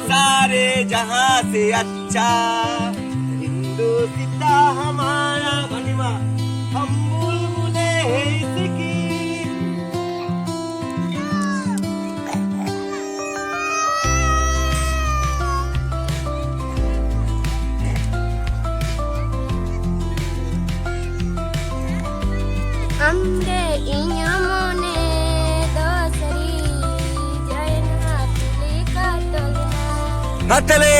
सारे जहां से अच्छा हिंदू सीता हमारा बनिमा हम बुलबुले हैं इसकी। हमरे इन्होंने दोसरी जैन हाथली का तोलना हाथले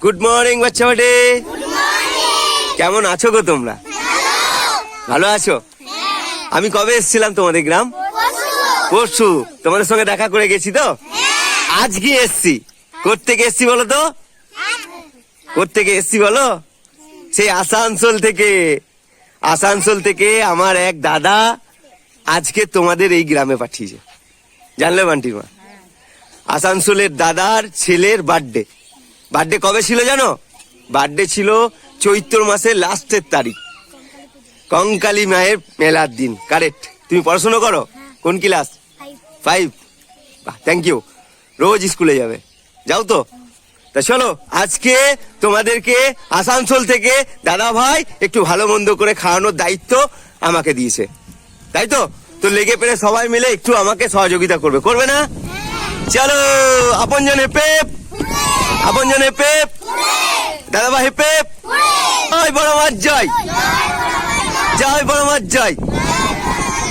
গুড মর্নিং বাচ্চা বেটে, কেমন আছো গো তোমরা? ভালো আছো? আমি কবে এসেছিলাম তোমাদের গ্রাম? পরশু। তোমাদের সঙ্গে দেখা করে গেছি তো। আজকে এসছি। কোত্থেকে এসছি বলো তো? কোত্থেকে এসছি বলো? সেই আসানসোল থেকে। আসানসোল থেকে আমার এক দাদা আজকে তোমাদের এই গ্রামে পাঠিয়েছে, জানলে বান্টির মা? আসানসোলের দাদার ছেলের বার্থডে। বার্থডে কবে ছিল জানো? বার্থডে ছিল চৈত্র মাসের লাস্টের তারিখ, কঙ্কালী মায়ের মেলার দিন। কারেক্ট। তুমি পড়াশোনা করো? কোন ক্লাস? 5। Thank you. রোজ স্কুলে যাবে? যাও তো। তা চলো, আজকে তোমাদেরকে আসানসোল থেকে দাদা ভাই একটু ভালো মন্দ করে খাওয়ানোর দায়িত্ব আমাকে দিয়েছে, তাই তো? তো লেগে পেরে সবাই মিলে একটু আমাকে সহযোগিতা করবে, করবে না? চলো, আপনজনে পেপ, আপনজনে পেপ, দাদা ভাই পেপ। জয় বড় মাছ জয়, জয় বড় মাছ জয়,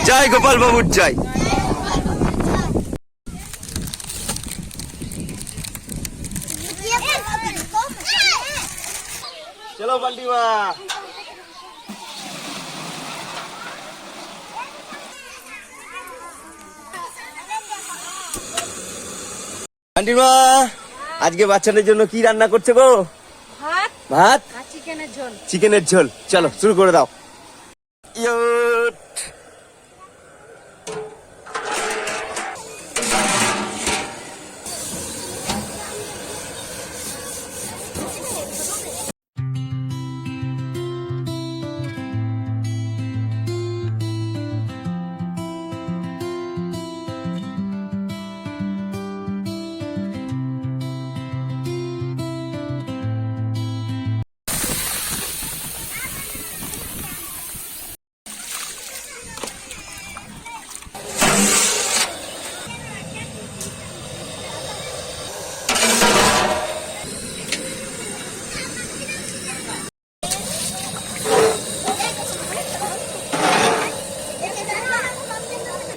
জয় গোপাল বাবুর জয়। চলো বান্টিমা। বান্টিমা, আজকে বাচ্চাদের জন্য কি রান্না করছে গো? ভাত ভাত আর চিকেনের ঝোল। চিকেনের ঝোল। চলো শুরু করে দাও।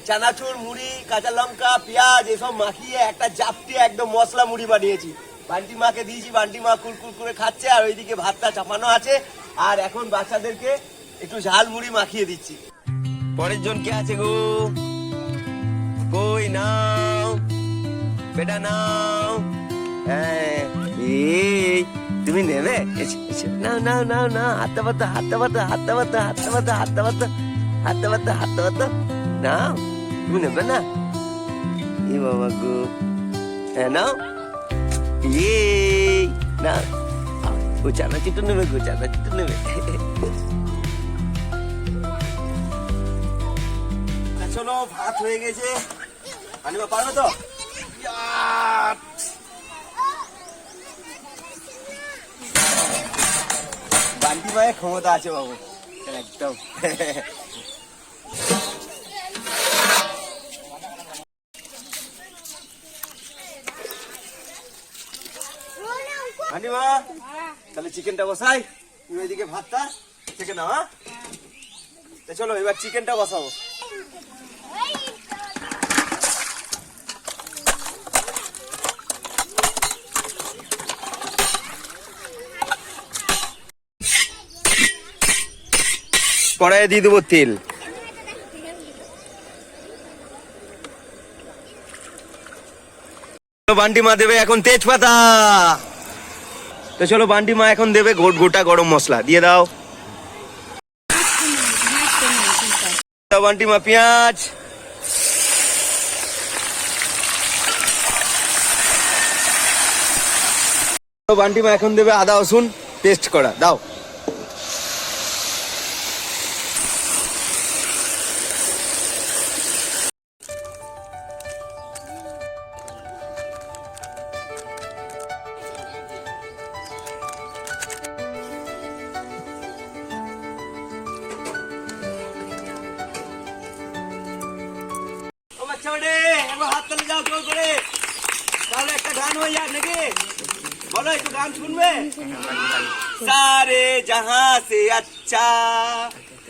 চানাচুর, মুড়ি, কাঁচা লঙ্কা, পেঁয়াজ এসব মাখিয়ে একটা জাপটিয়ে একদম মশলা মুড়ি বানিয়েছি। বান্টি মাকে দিয়েছি, বান্টি মা কুলকুল করে খাচ্ছে, আর ওইদিকে ভাতটা চাপানো আছে। আর এখন বাচ্চাদেরকে একটু ঝাল মুড়ি মাখিয়ে দিচ্ছি। পরের জন কে আছে গো? কই নাও বেটা, নাও। হ্যাঁ, এই তুমি নেবে? নাও নাও নাও নাও। হাতটা বাতা, হাতটা বাতা, হাতটা বাতা, হাতটা বাতা, হাতটা বাতা, হাতটা বাতা, হাতটা বাতা। নাও, তুমি নেবে না? এ বাবা গো। হ্যাঁ নাও। না, ও চানাচুরটা নেবে গো, চানাচুরটা নেবে। চলো, ভাত হয়ে গেছে। আনিবা পারবে তো? বান্টি মায়ের ক্ষমতা আছে বাবু, একদম। আনিবা, তাহলে চিকেনটা বসাই, তুমি এদিকে ভাতটা থেকে নাও। হ্যাঁ, চলো এবার চিকেনটা বসাবো। কড়াইয়ে দিয়ে দেবো তেল। বান্টি মা দেবে এখন তেজপাতা। তো চলো বান্টি মা এখন দেবে গোটা গরম মশলা দিয়ে দাও। বান্টি মা পেঁয়াজ, বান্টি মা এখন দেবে আদা রসুন পেস্ট করা, দাও। হাত তালে যাও জোর করে, তাহলে একটা গান হয়ে যাক নাকি? বলো একটু গান শুনবে? सारे जहां से अच्छा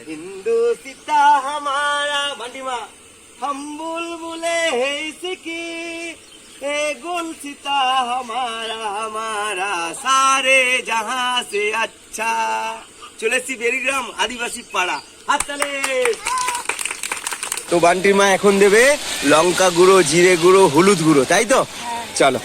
हिंदू सीता हमारा, बंटी माँ हम बुलबुले है इसकी, ए गुल सीता हमारा हमारा सारे जहां से अच्छा। চলে এসছি বেরিগ্রাম আদিবাসী পাড়া, হাত তালে। তো বান্টি মা এখন দেবে লঙ্কা গুঁড়ো, জিরে গুঁড়ো, হলুদ গুঁড়ো, তাই তো? চলো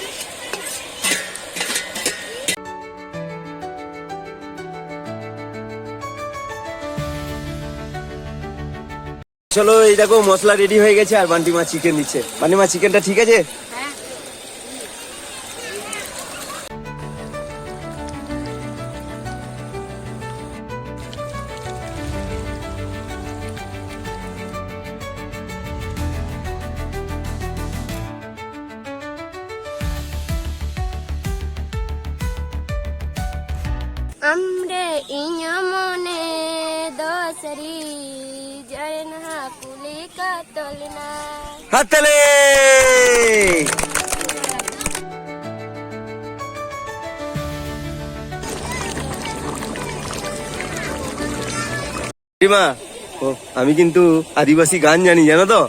চলো, এই দেখো মশলা রেডি হয়ে গেছে আর বান্টি মা চিকেন দিচ্ছে। বান্টি মা চিকেনটা ঠিক আছে? আমরে ইয়া মনে দোসরি জয়না কুলি কাতলনা। হাততালি। মা ও আমি কিন্তু আদিবাসী গান জানি, জানো তো?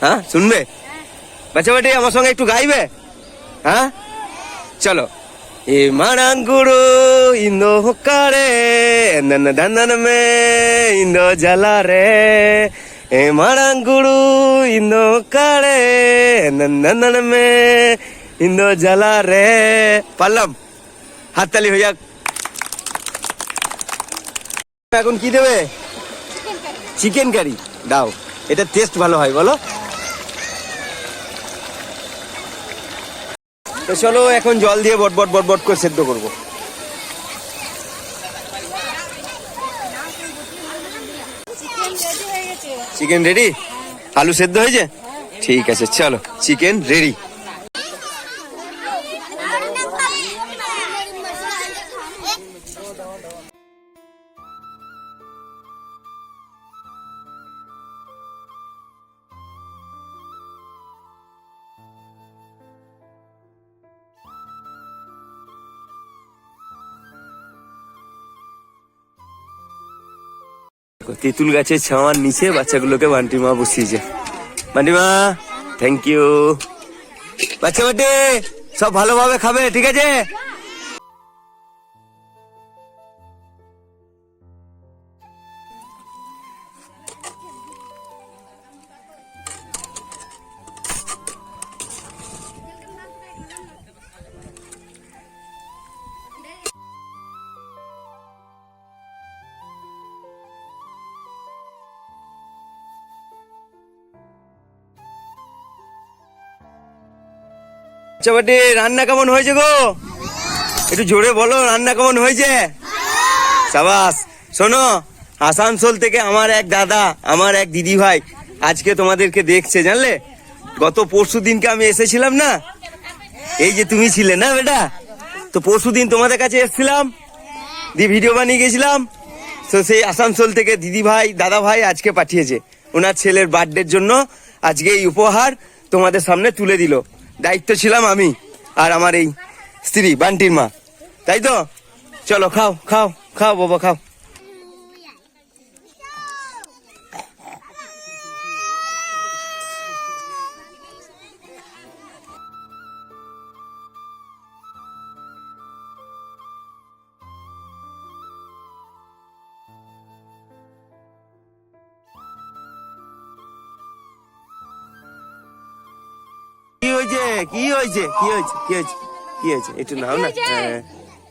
হ্যাঁ শুনবে? বাচ্চা বাটি আমার সঙ্গে একটু গাইবে? হ্যাঁ চলো। এ মারাঙ্গুরু ইন্দো হুকারে নন দন্দন মে ইন্দো জ্বালা রে, এ মারাঙ্গুরু ইন্দো হুকারে নন দন্দন মে ইন্দো জ্বালা রে। পারলাম? হাততালি হয়ে যাক। এখন কি দেবে? চিকেন কারি দাও, এটা টেস্ট ভালো হয় বলো। তো চলো এখন জল দিয়ে বটবট বটবট করে সেদ্ধ করবো। Chicken ready? আলু সেদ্ধ হয়েছে? ঠিক আছে চলো, চিকেন রেডি। তেঁতুল গাছের ছাওয়ার নিচে বাচ্চাগুলোকে বান্টি মা বসিয়েছে। বান্টি মা থ্যাংক ইউ। বাচ্চা বাটি সব ভালোভাবে খাবে, ঠিক আছে? বাচ্চাবাটি রান্না কেমন হয়েছে গো? একটু জোরে বলো, রান্না কেমন হয়েছে? সাবাস। শোনো, আসানসোল থেকে আমার এক দাদা, আমার এক দিদি ভাই আজকে তোমাদেরকে দেখছে, জানলে? গত পরশু দিনকে আমি এসেছিলাম না, এই যে তুমি ছিলে না বেটা, তো পরশু দিন তোমাদের কাছে এসেছিলাম, দিয়ে ভিডিও বানিয়ে গেছিলাম। তো সেই আসানসোল থেকে দিদি ভাই দাদা ভাই আজকে পাঠিয়েছে ওনার ছেলের বার্থডের জন্য, আজকে এই উপহার তোমাদের সামনে তুলে দিল। দায়িত্ব ছিলাম আমি আর আমার এই স্ত্রী বান্টির মা, তাই তো? চলো খাও খাও খাও বাবা খাও। হয়েছে কি হয়েছে কি হয়েছে কি হয়েছে কি হয়েছে একটু নাও না হ্যাঁ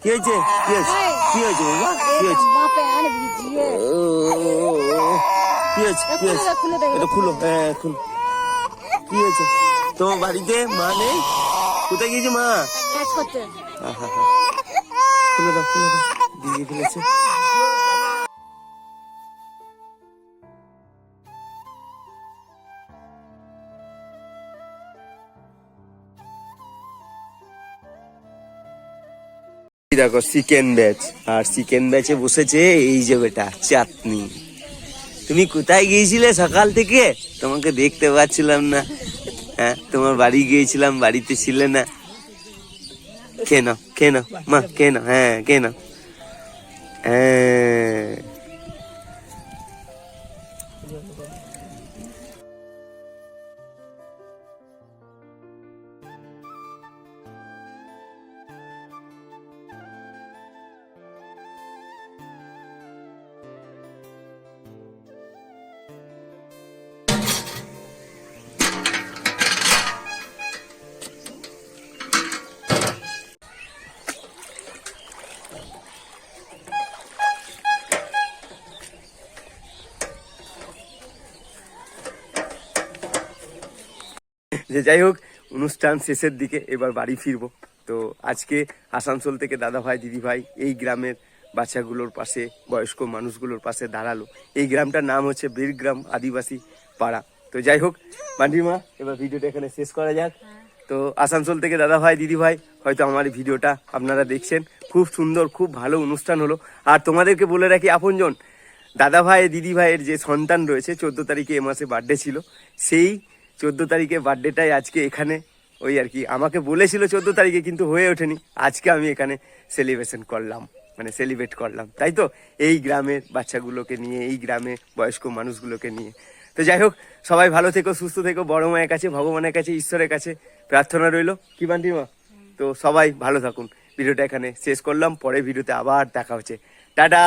কি হয়েছে কি হয়েছে কি হয়েছে বাবা কি হয়েছে কি হয়েছে কি হয়েছে এটা খুলো হ্যাঁ খুলো কি হয়েছে তোমার বাড়িতে মা নেই কোথায় গিয়েছে মা আহা হা খুলে দাও দিয়ে ফেলেছে দেখো চিকেন ব্যাচ আর চিকেন ব্যাচে বসেছে এই যে বেটা চাটনি তুমি কোথায় গিয়েছিলে সকাল থেকে তোমাকে দেখতে পাচ্ছিলাম না হ্যাঁ তোমার বাড়ি গিয়েছিলাম বাড়িতে ছিলে না খেয়ে নাও মা খেয়ে নাও হ্যাঁ খেয়ে নাও হ্যাঁ যে যাই হোক অনুষ্ঠান শেষের দিকে এবার বাড়ি ফিরবো তো আজকে আসানসোল থেকে দাদা ভাই দিদি ভাই এই গ্রামের বাচ্চাগুলোর পাশে বয়স্ক মানুষগুলোর পাশে দাঁড়ালো এই গ্রামটার নাম হচ্ছে বীরগ্রাম আদিবাসী পাড়া তো যাই হোক মান্ডিমা এবার ভিডিওটা এখানে শেষ করা যাক তো আসানসোল থেকে দাদা ভাই দিদি ভাই হয়তো আমার এই ভিডিওটা আপনারা দেখছেন খুব সুন্দর খুব ভালো অনুষ্ঠান হলো আর তোমাদেরকে বলে রাখি আপনজন দাদা ভাই দিদি ভাইয়ের যে সন্তান রয়েছে 14 তারিখে এ মাসে বার্থডে ছিল সেই 14 তারিখে বার্থডেটাই আজকে এখানে ওই আর কি আমাকে বলেছিল 14 তারিখে কিন্তু হয়ে ওঠেনি আজকে আমি এখানে সেলিব্রেশন করলাম মানে সেলিব্রেট করলাম তাই তো এই গ্রামের বাচ্চাগুলোকে নিয়ে এই গ্রামে বয়স্ক মানুষগুলোকে নিয়ে তো যাই হোক সবাই ভালো থেকো সুস্থ থেকো বড় মায়ের কাছে ভগবানের কাছে ঈশ্বরের কাছে প্রার্থনা রইলো কি বান্টিমা তো সবাই ভালো থাকুন ভিডিওটা এখানে শেষ করলাম পরে ভিডিওতে আবার দেখা হচ্ছে টাটা